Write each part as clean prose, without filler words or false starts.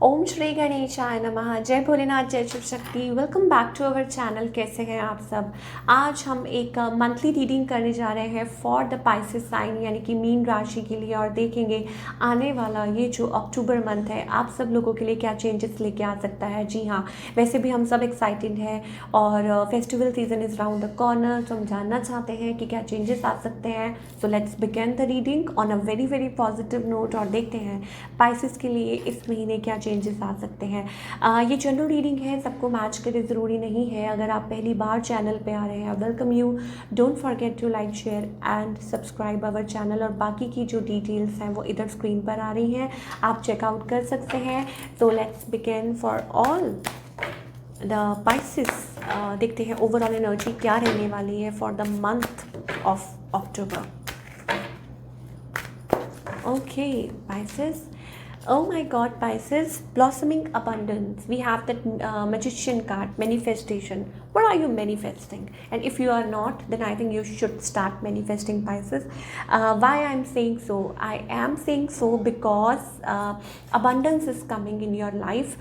ओम श्री गणेशाय नमः। जय भोलेनाथ, जय Shiv Shakti. Welcome back to our channel. कैसे हैं आप सब। आज हम एक मंथली रीडिंग करने जा रहे हैं फॉर द पाइसेस साइन यानी कि मीन राशि के लिए, और देखेंगे आने वाला ये जो अक्टूबर मंथ है आप सब लोगों के लिए क्या चेंजेस लेके आ सकता है। जी हाँ, वैसे भी हम सब एक्साइटेड हैं और festival season is round the corner, तो हम जानना चाहते हैं कि क्या चेंजेस आ सकते हैं। So let's begin the reading on a very very positive note और देखते हैं पाइसेस के लिए इस महीने क्या चेंजेस आ सकते हैं। ये जनरल रीडिंग है, सबको मैच करे ज़रूरी नहीं है। अगर आप पहली बार चैनल पे आ रहे हैं, welcome you. Don't forget to like, share and subscribe our channel. और बाकी की जो डिटेल्स हैं वो इधर स्क्रीन पर आ रही हैं, आप चेकआउट कर सकते हैं। So let's begin for all the Pisces. देखते हैं ओवरऑल एनर्जी क्या रहने वाली है for the month of October. Okay, Pisces. Oh my God, Pisces, blossoming abundance. We have that magician card, manifestation. What are you manifesting? And if you are not, then I think you should start manifesting, Pisces. Why I'm saying so? I am saying so because abundance is coming in your life.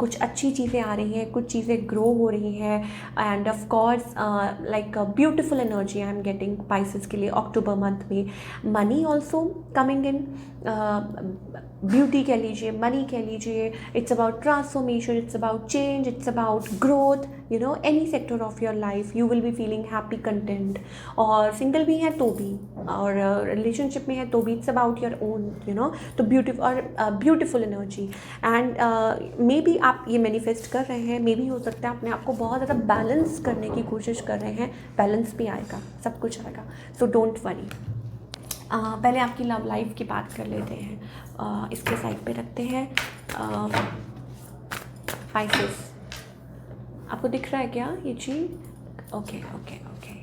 कुछ अच्छी चीज़ें आ रही हैं, कुछ चीज़ें grow हो रही हैं, and of course like a beautiful energy I am getting Pisces के लिए अक्टूबर मंथ में। Money also coming in, beauty कह लीजिए, मनी कह लीजिए। It's about transformation, it's about change, it's about growth. You know, any sector of your life you will be feeling happy, content. और single भी हैं तो भी, और रिलेशनशिप में है तो भी, it's about your own, you know. तो beautiful energy. And maybe आप ये मैनिफेस्ट कर रहे हैं, मे भी हो सकता है अपने आप को बहुत ज़्यादा बैलेंस करने की कोशिश कर रहे हैं। बैलेंस भी आएगा, सब कुछ आएगा। So don't worry. पहले आपकी लव लाइफ की बात कर लेते हैं। इसके साइड पे रखते हैं। पाइसेस, आपको दिख रहा है क्या ये चीज़? Okay okay okay.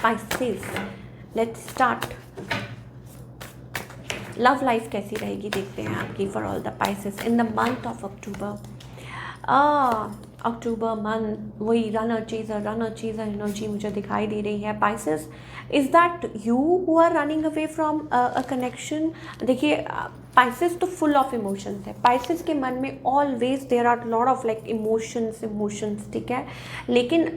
Pisces, let's start. Love life कैसी रहेगी देखते हैं आपकी for all the Pisces in the month of October. October month वही रनर चीज़र एनर्जी मुझे दिखाई दे रही है। Pisces, is that you who are running away from a connection? देखिए, पाइसेस तो फुल ऑफ इमोशंस है। पाइसेस के मन में always there are lot of like emotions, ठीक है। लेकिन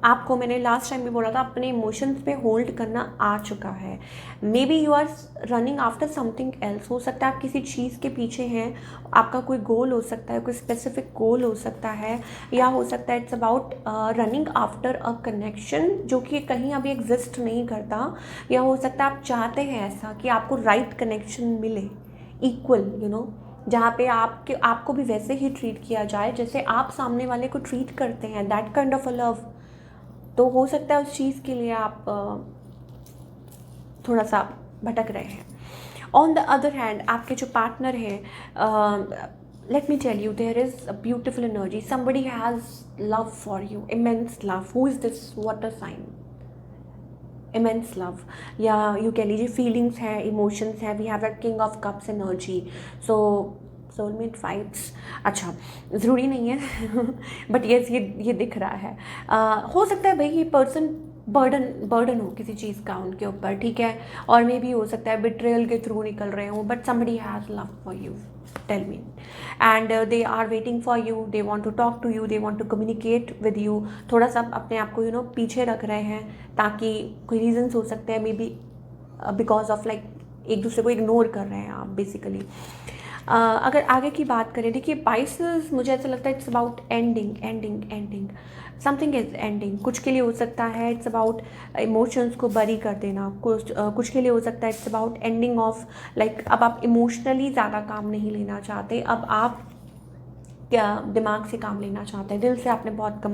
आपको मैंने लास्ट टाइम भी बोला था, अपने इमोशंस पे होल्ड करना आ चुका है। Maybe you are running after something else. हो सकता है आप किसी चीज़ के पीछे हैं, आपका कोई गोल हो सकता है, कोई स्पेसिफिक गोल हो सकता है, या हो सकता है it's about running after a connection जो कि कहीं अभी एग्जिस्ट नहीं करता। या हो सकता है आप चाहते हैं ऐसा कि आपको राइट कनेक्शन मिले, इक्वल, यू नो, जहाँ पे आपको भी वैसे ही ट्रीट किया जाए जैसे आप सामने वाले को ट्रीट करते हैं, that kind of a love. तो हो सकता है उस चीज़ के लिए आप थोड़ा सा भटक रहे हैं। ऑन द अदर हैंड, आपके जो पार्टनर हैं, let me tell you, there is a beautiful energy. Somebody has love for you, immense love. Who is this water sign? Immense love, या यू कह लीजिए फीलिंग्स हैं, इमोशंस हैं। We have that king of cups energy. So soulmate fights, अच्छा ज़रूरी नहीं है बट येस, ये दिख रहा है। हो सकता है भाई ये पर्सन बर्डन हो किसी चीज़ का उनके ऊपर, ठीक है। और मे भी हो सकता है बिट्रेयल के थ्रू निकल रहे हों, but somebody has love for you, tell me, and they are waiting for you, they want to talk to you, they want to communicate with you. थोड़ा सा अपने आप को यू नो पीछे रख रहे हैं, ताकि कोई रीजंस हो सकते हैं, may be because of like एक दूसरे को इग्नोर कर रहे हैं आप बेसिकली। अगर आगे की बात करें, देखिए पाइसेस, मुझे ऐसा लगता है it's about ending, something is ending. कुछ के लिए हो सकता है इट्स अबाउट इमोशंस को बरी कर देना, कुछ के लिए हो सकता है it's about ending of like अब आप इमोशनली ज़्यादा काम नहीं लेना चाहते, अब आप क्या दिमाग से काम लेना चाहते हैं, दिल से आपने बहुत कम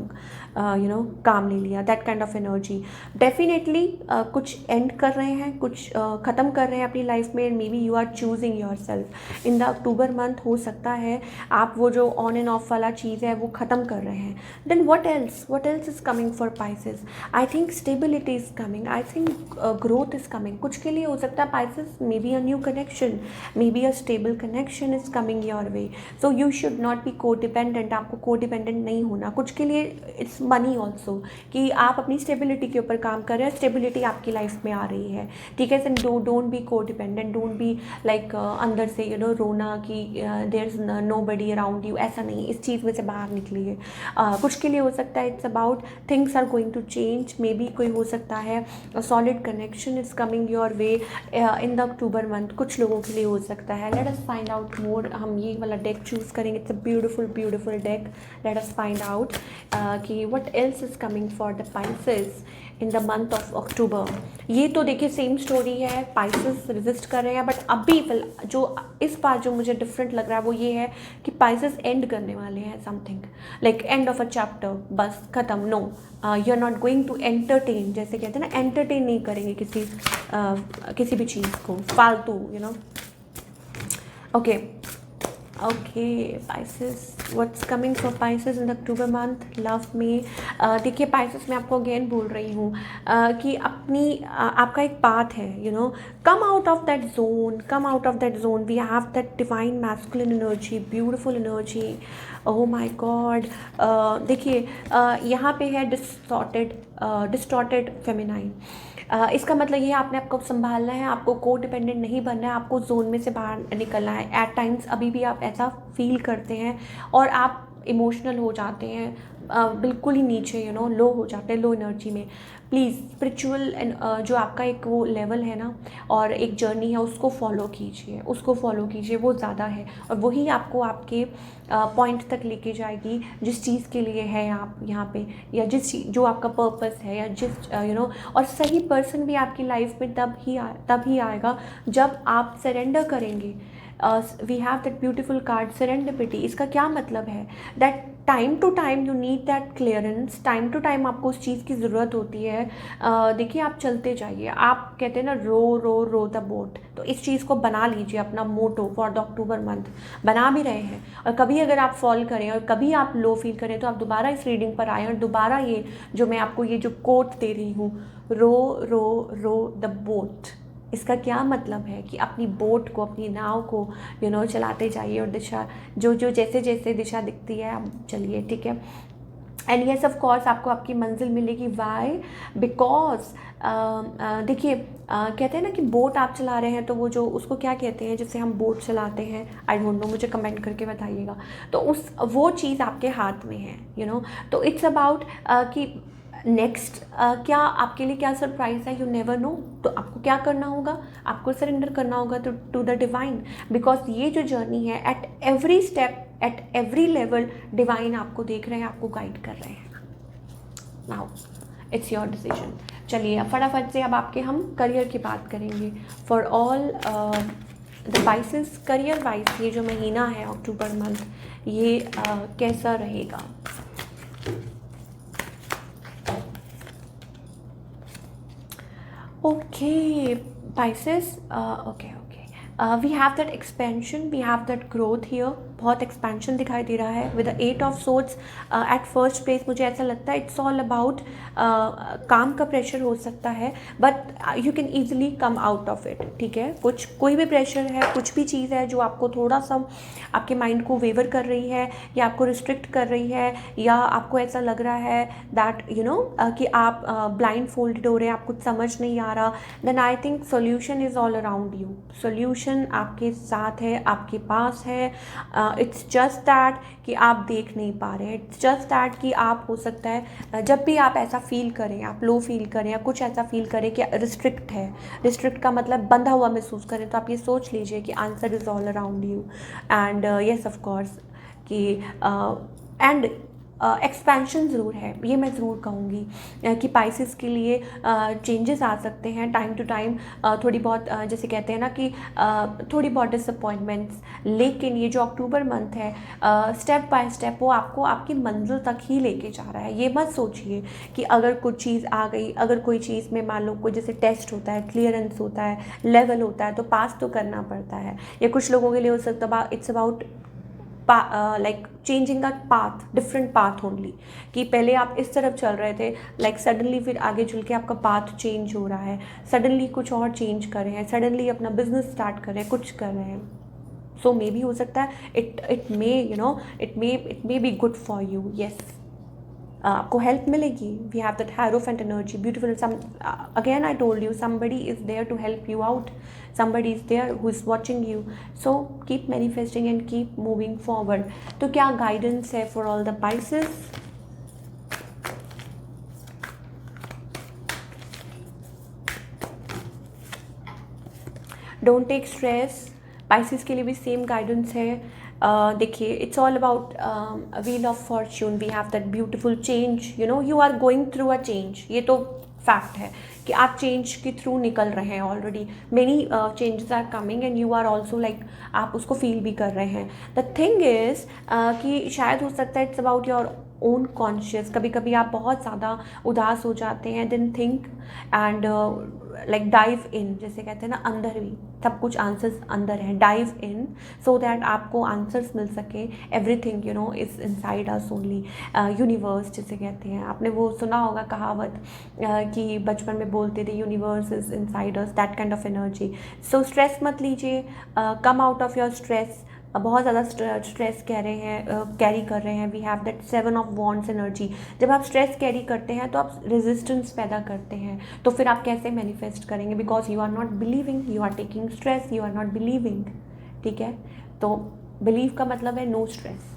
यू नो काम ले लिया, that kind of energy. Definitely कुछ एंड कर रहे हैं, कुछ ख़त्म कर रहे हैं अपनी लाइफ में। Maybe you are choosing your self in the October month. हो सकता है आप वो जो ऑन एंड ऑफ वाला चीज़ है वो ख़त्म कर रहे हैं। Then what else is coming for Pisces? I think stability is coming, I think growth is coming. कुछ के लिए हो सकता है Pisces, maybe a new connection, maybe a stable connection is coming your way. So you should not be codependent, आपको codependent नहीं होना कुछ के लिए। इट्स मनी ऑल्सो, कि आप अपनी स्टेबिलिटी के ऊपर काम कर रहे हैं, स्टेबिलिटी आपकी लाइफ में आ रही है, ठीक है। Sir don't be codependent, don't be like अंदर से रोना कि there is nobody around you, ऐसा नहीं, इस चीज़ में से बाहर निकलिए। कुछ के लिए हो सकता है it's about things are going to change, maybe कोई हो सकता है solid connection is coming your way in the October month, कुछ लोगों के लिए हो सकता है। Let us find out more, हम ये वाला डेक चूज़ करेंगे, it's a beautiful deck. Let us find out कि what else is coming for the Pisces in the month of October. ये तो देखिए सेम स्टोरी है, पाइसेस रेजिस्ट कर रहे हैं, बट अभी जो इस बार जो मुझे डिफरेंट लग रहा है वो ये है कि पाइसेस एंड करने वाले हैं something, like end of a chapter, बस ख़त्म। No, you are not going to entertain, जैसे कहते हैं ना, एंटरटेन नहीं करेंगे किसी भी चीज़ को फालतू, okay Pisces, what's coming for Pisces in October month, love में। देखिए पाइसेस, मैं आपको अगेन बोल रही हूँ कि आपका एक पाथ है, come out of that zone, we have that divine masculine energy, beautiful energy. Oh my god, देखिए यहाँ पे है डिस्टॉर्टेड फेमिनाइन। इसका मतलब ये आपने आपको संभालना है, आपको को डिपेंडेंट नहीं बनना है, आपको जोन में से बाहर निकलना है। एट टाइम्स अभी भी आप ऐसा फील करते हैं और आप इमोशनल हो जाते हैं, बिल्कुल ही नीचे लो हो जाते हैं, लो एनर्जी में। प्लीज़ स्पिरिचुअल जो आपका एक वो लेवल है ना और एक जर्नी है, उसको फॉलो कीजिए, वो ज़्यादा है और वही आपको आपके पॉइंट तक लेके जाएगी जिस चीज़ के लिए है आप यहाँ पे, या जो आपका पर्पस है, या जिस और सही पर्सन भी आपकी लाइफ में तब ही आएगा जब आप सरेंडर करेंगे। We have that beautiful card serendipity. इसका क्या मतलब है? That time to time you need that clearance, time to time आपको उस चीज़ की ज़रूरत होती है। देखिए आप चलते जाइए, आप कहते हैं ना रो द बोट, तो इस चीज़ को बना लीजिए अपना motto for the October month, बना भी रहे हैं। और कभी अगर आप फॉल करें और कभी आप लो फील करें तो आप दोबारा इस रीडिंग पर आएँ और दोबारा ये जो मैं आपको ये जो कोट दे रही हूँ, रो द बोट, इसका क्या मतलब है कि अपनी बोट को, अपनी नाव को चलाते जाइए और दिशा जो जैसे जैसे दिशा दिखती है आप चलिए, ठीक है। एंड येस ऑफ कोर्स आपको आपकी मंजिल मिलेगी। वाई? बिकॉज देखिए कहते हैं ना कि बोट आप चला रहे हैं तो वो जो उसको क्या कहते हैं जिससे हम बोट चलाते हैं, आई डोंट नो, मुझे कमेंट करके बताइएगा। तो वो चीज़ आपके हाथ में है, तो इट्स अबाउट कि नेक्स्ट क्या आपके लिए क्या सरप्राइज़ है, यू नेवर नो। तो आपको क्या करना होगा, आपको सरेंडर करना होगा टू द डिवाइन, बिकॉज ये जो जर्नी है at every step, at every level divine आपको देख रहे हैं, आपको गाइड कर रहे हैं। Now it's your decision. चलिए अब फटाफट से अब आपके हम करियर की बात करेंगे for all the Pisces. Career wise ये जो महीना है अक्टूबर मंथ, ये कैसा रहेगा? Okay, Pisces, okay. We have that expansion, we have that growth here, बहुत एक्सपेंशन दिखाई दे रहा है with the 8 of swords. At first place मुझे ऐसा लगता है इट्स ऑल अबाउट काम का प्रेशर हो सकता है, but you can easily come out of it, ठीक है। कोई भी प्रेशर है, कुछ भी चीज़ है जो आपको थोड़ा सा आपके माइंड को वेवर कर रही है या आपको रिस्ट्रिक्ट कर रही है, या आपको ऐसा लग रहा है दैट कि आप ब्लाइंड फोल्डेड हो रहे हैं, आपको समझ नहीं आ रहा, then I think solution is all around you. Solution आपके साथ है, आपके पास है। इट्स जस्ट दैट कि आप देख नहीं पा रहे हैं, इट्स जस्ट दैट कि आप हो सकता है जब भी आप ऐसा फील करें, आप लो फील करें या कुछ ऐसा फील करें कि रिस्ट्रिक्ट है, रिस्ट्रिक्ट का मतलब बंधा हुआ महसूस करें, तो आप ये सोच लीजिए कि answer is all around you. And yes of course कि एंड एक्सपेंशन ज़रूर है, ये मैं ज़रूर कहूँगी कि पाइसेस के लिए चेंजेस आ सकते हैं टाइम टू टाइम, थोड़ी बहुत जैसे कहते हैं ना कि थोड़ी बहुत डिसअपॉइंटमेंट्स, लेकिन ये जो अक्टूबर मंथ है स्टेप बाय स्टेप वो आपको आपकी मंजिल तक ही लेके जा रहा है। ये मत सोचिए कि अगर कुछ चीज़ आ गई, अगर कोई चीज़ में मान लो कोई जैसे टेस्ट होता है, क्लियरेंस होता है, लेवल होता है, तो पास तो करना पड़ता है, या कुछ लोगों के लिए हो सकता है it's about like changing a path, different path only, कि पहले आप इस तरफ चल रहे थे, लाइक सडनली फिर आगे चल के आपका पाथ चेंज हो रहा है, सडनली कुछ और चेंज कर रहे हैं, सडनली अपना बिजनेस स्टार्ट कर रहे हैं, कुछ कर रहे हैं, सो मे बी हो सकता है it may you know it may be good for you. Yes, आपको हेल्प मिलेगी। We have that hierophant energy, beautiful. Some again I told you, somebody is there to help you out, somebody is there who is watching you. So keep manifesting and keep moving forward. तो क्या guidance है for all the Pisces? Don't take stress. Pisces के लिए भी same guidance है। देखिए, it's all about wheel of fortune. We have that beautiful change, you know, you are going through a change. ये तो फैक्ट है कि आप चेंज के थ्रू निकल रहे हैं already. Many changes are coming and you are also like, आप उसको फील भी कर रहे हैं। द थिंग इज़ कि शायद हो सकता है it's about your own conscious. कभी कभी आप बहुत ज़्यादा उदास हो जाते हैं, then think and like dive in, जैसे कहते हैं ना, अंदर भी सब कुछ आंसर्स अंदर हैं। डाइव इन सो दैट आपको आंसर्स मिल सके। Everything you know is inside us only. Universe जिसे कहते हैं, आपने वो सुना होगा कहावत कि बचपन में बोलते थे universe is inside us, that kind of energy. So stress मत लीजिए, कम आउट ऑफ योर स्ट्रेस। बहुत ज़्यादा स्ट्रेस कह रहे हैं, कैरी कर रहे हैं। We have that 7 of wands energy. जब आप स्ट्रेस कैरी करते हैं तो आप रेजिस्टेंस पैदा करते हैं, तो फिर आप कैसे मैनिफेस्ट करेंगे? Because you are not believing, you are taking stress, you are not believing. ठीक है, तो बिलीव का मतलब है नो स्ट्रेस।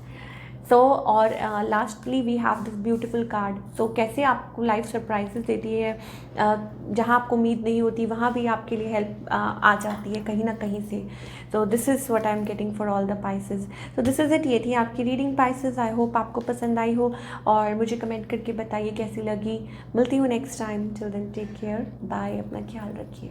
सो और lastly we have this beautiful card. So कैसे आपको लाइफ सरप्राइजेस देती है, जहाँ आपको उम्मीद नहीं होती वहाँ भी आपके लिए हेल्प आ जाती है कहीं ना कहीं से। So this is what I am getting for all the Pisces. So this is it. ये थी आपकी रीडिंग पाइसेस। आई होप आपको पसंद आई हो और मुझे कमेंट करके बताइए कैसी लगी। मिलती हूँ next time. Till then take care, bye, अपना ख्याल रखिए।